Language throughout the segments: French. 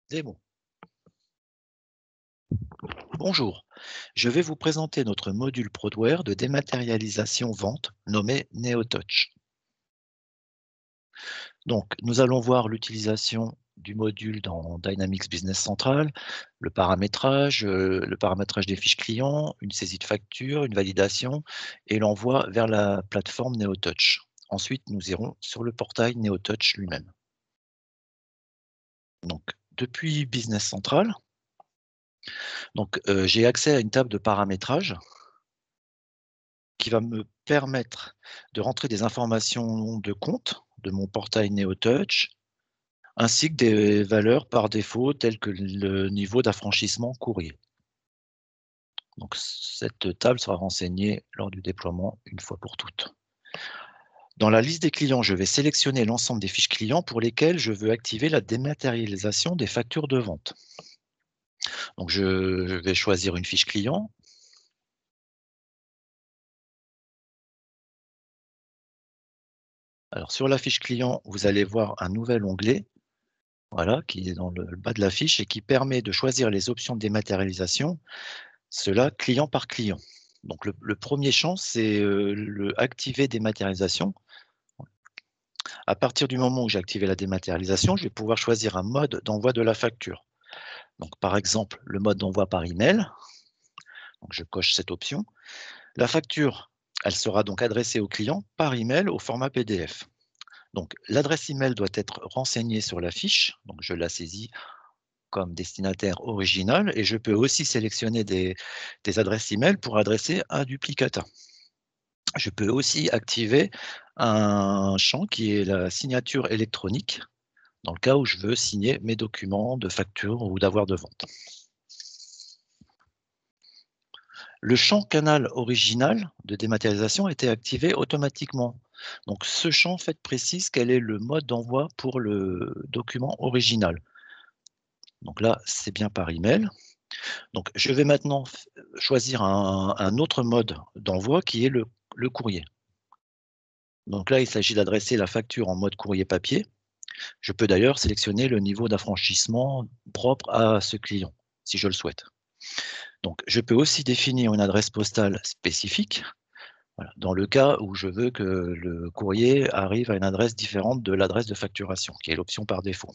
Démo. Bonjour, je vais vous présenter notre module Prodware de dématérialisation vente nommé NeoTouch. Donc, nous allons voir l'utilisation du module dans Dynamics Business Central, le paramétrage des fiches clients, une saisie de facture, une validation et l'envoi vers la plateforme NeoTouch. Ensuite, nous irons sur le portail NeoTouch lui-même. Donc, depuis Business Central, j'ai accès à une table de paramétrage qui va me permettre de rentrer des informations de compte de mon portail NeoTouch, ainsi que des valeurs par défaut telles que le niveau d'affranchissement courrier. Donc cette table sera renseignée lors du déploiement une fois pour toutes. Dans la liste des clients, je vais sélectionner l'ensemble des fiches clients pour lesquelles je veux activer la dématérialisation des factures de vente. Donc je vais choisir une fiche client. Alors sur la fiche client, vous allez voir un nouvel onglet. Voilà, qui est dans le bas de la fiche et qui permet de choisir les options de dématérialisation, cela client par client. Donc le 1er champ, c'est, le activer dématérialisation. À partir du moment où j'ai activé la dématérialisation, je vais pouvoir choisir un mode d'envoi de la facture. Donc par exemple, le mode d'envoi par email. Donc je coche cette option. La facture, elle sera donc adressée au client par email au format PDF. Donc l'adresse email doit être renseignée sur la fiche, donc je la saisis comme destinataire original et je peux aussi sélectionner des adresses email pour adresser un duplicata. Je peux aussi activer un champ qui est la signature électronique, dans le cas où je veux signer mes documents de facture ou d'avoir de vente. Le champ canal original de dématérialisation a été activé automatiquement. Donc ce champ en fait précise quel est le mode d'envoi pour le document original. Donc là, c'est bien par email. Donc je vais maintenant choisir un autre mode d'envoi qui est le courrier. Donc là, il s'agit d'adresser la facture en mode courrier papier. Je peux d'ailleurs sélectionner le niveau d'affranchissement propre à ce client, si je le souhaite. Donc je peux aussi définir une adresse postale spécifique, voilà, dans le cas où je veux que le courrier arrive à une adresse différente de l'adresse de facturation, qui est l'option par défaut.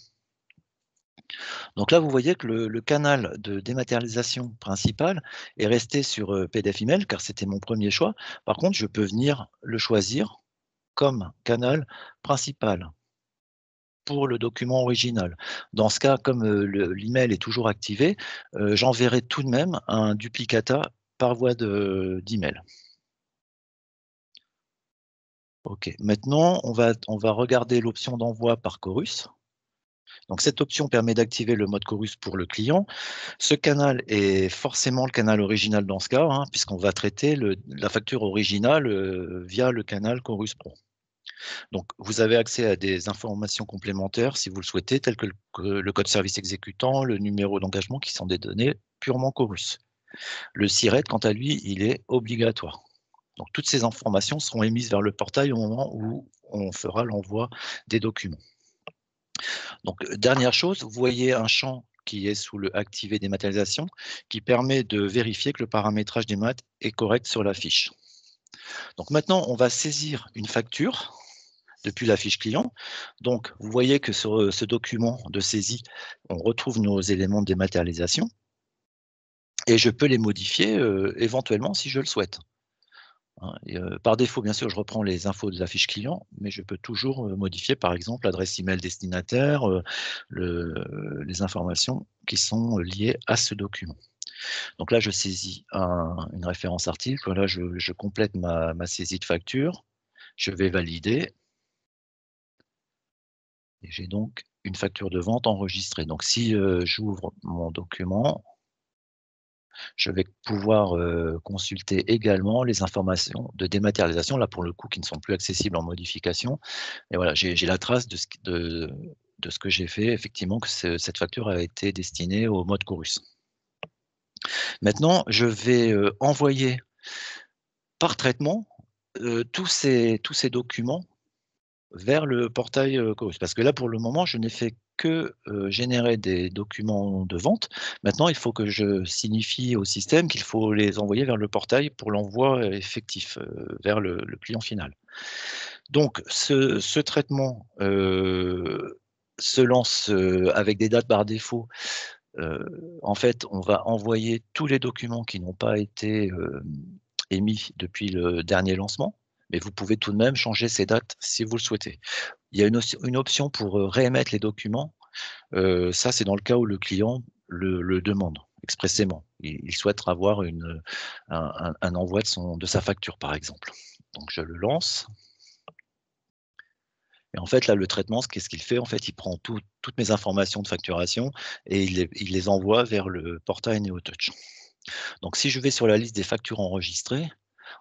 Donc là, vous voyez que le canal de dématérialisation principal est resté sur, PDF Email, car c'était mon premier choix. Par contre, je peux venir le choisir comme canal principal pour le document original. Dans ce cas, comme, l'email est toujours activé, j'enverrai tout de même un duplicata par voie d'email. OK. Maintenant, on va regarder l'option d'envoi par Chorus. Donc cette option permet d'activer le mode Chorus pour le client. Ce canal est forcément le canal original dans ce cas, hein, puisqu'on va traiter la facture originale, via le canal Chorus Pro. Donc vous avez accès à des informations complémentaires si vous le souhaitez, telles que le code service exécutant, le numéro d'engagement qui sont des données purement Chorus. Le SIRET, quant à lui, il est obligatoire. Donc toutes ces informations seront émises vers le portail au moment où on fera l'envoi des documents. Donc dernière chose, vous voyez un champ qui est sous le activer dématérialisation, qui permet de vérifier que le paramétrage des maths est correct sur la fiche. Donc maintenant, on va saisir une facture depuis la fiche client. Donc vous voyez que sur ce document de saisie, on retrouve nos éléments de dématérialisation et je peux les modifier éventuellement si je le souhaite. Hein, et par défaut, bien sûr, je reprends les infos de la fiche client, mais je peux toujours, modifier, par exemple, l'adresse email destinataire, les informations qui sont liées à ce document. Donc là, je saisis une référence article, voilà, je complète ma saisie de facture, je vais valider et j'ai donc une facture de vente enregistrée. Donc si, j'ouvre mon document, je vais pouvoir, consulter également les informations de dématérialisation, là pour le coup qui ne sont plus accessibles en modification. Et voilà, j'ai la trace de ce que j'ai fait, effectivement, que cette facture a été destinée au mode Chorus. Maintenant, je vais, envoyer par traitement, tous ces documents vers le portail, Chorus. Parce que là, pour le moment, je n'ai fait que, générer des documents de vente. Maintenant, il faut que je signifie au système qu'il faut les envoyer vers le portail pour l'envoi effectif, vers le client final. Donc ce traitement, se lance, avec des dates par défaut. En fait, on va envoyer tous les documents qui n'ont pas été, émis depuis le dernier lancement, mais vous pouvez tout de même changer ces dates si vous le souhaitez. Il y a une option pour, réémettre les documents, ça c'est dans le cas où le client le demande expressément. Il souhaite avoir un envoi de sa facture, par exemple. Donc je le lance. Et en fait, là, le traitement, qu'est-ce qu'il fait? En fait, il prend toutes mes informations de facturation et il les envoie vers le portail NeoTouch. Donc si je vais sur la liste des factures enregistrées,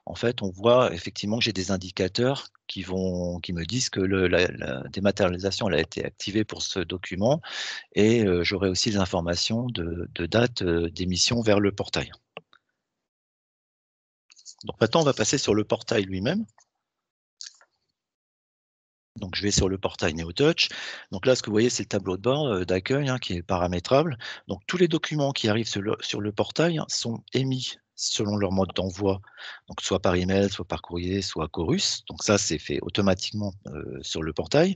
en fait, on voit effectivement que j'ai des indicateurs qui me disent que la dématérialisation, elle a été activée pour ce document et j'aurai aussi les informations de date, d'émission vers le portail. Donc maintenant, on va passer sur le portail lui-même. Donc je vais sur le portail NeoTouch. Donc là, ce que vous voyez, c'est le tableau de bord, d'accueil, hein, qui est paramétrable. Donc tous les documents qui arrivent sur le portail, hein, sont émis selon leur mode d'envoi, donc soit par email, soit par courrier, soit Chorus. Donc ça, c'est fait automatiquement, sur le portail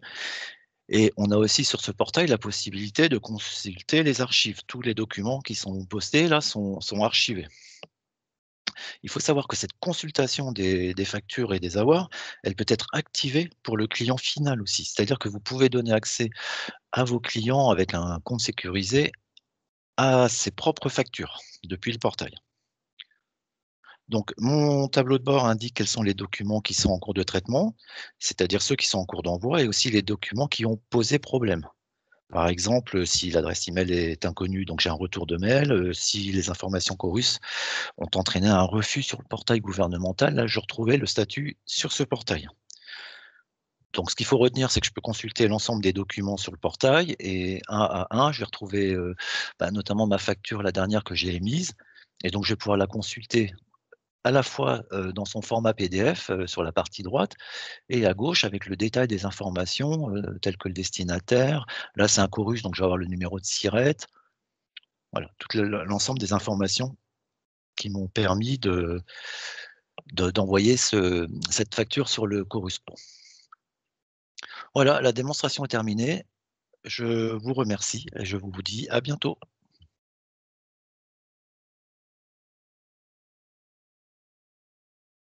et on a aussi sur ce portail la possibilité de consulter les archives. Tous les documents qui sont postés là sont archivés. Il faut savoir que cette consultation des factures et des avoirs, elle peut être activée pour le client final aussi. C'est-à-dire que vous pouvez donner accès à vos clients avec un compte sécurisé à ses propres factures depuis le portail. Donc mon tableau de bord indique quels sont les documents qui sont en cours de traitement, c'est-à-dire ceux qui sont en cours d'envoi et aussi les documents qui ont posé problème. Par exemple, si l'adresse email est inconnue, donc j'ai un retour de mail, si les informations Chorus ont entraîné un refus sur le portail gouvernemental, là, je retrouvais le statut sur ce portail. Donc ce qu'il faut retenir, c'est que je peux consulter l'ensemble des documents sur le portail et un à un, je vais retrouver, notamment ma facture, la dernière que j'ai émise et donc je vais pouvoir la consulter à la fois, dans son format PDF, sur la partie droite et à gauche avec le détail des informations, telles que le destinataire. Là, c'est un Chorus, donc je vais avoir le numéro de SIRET. Voilà, tout l'ensemble des informations qui m'ont permis d'envoyer cette facture sur le Chorus Pro. Voilà, la démonstration est terminée. Je vous remercie et je vous dis à bientôt.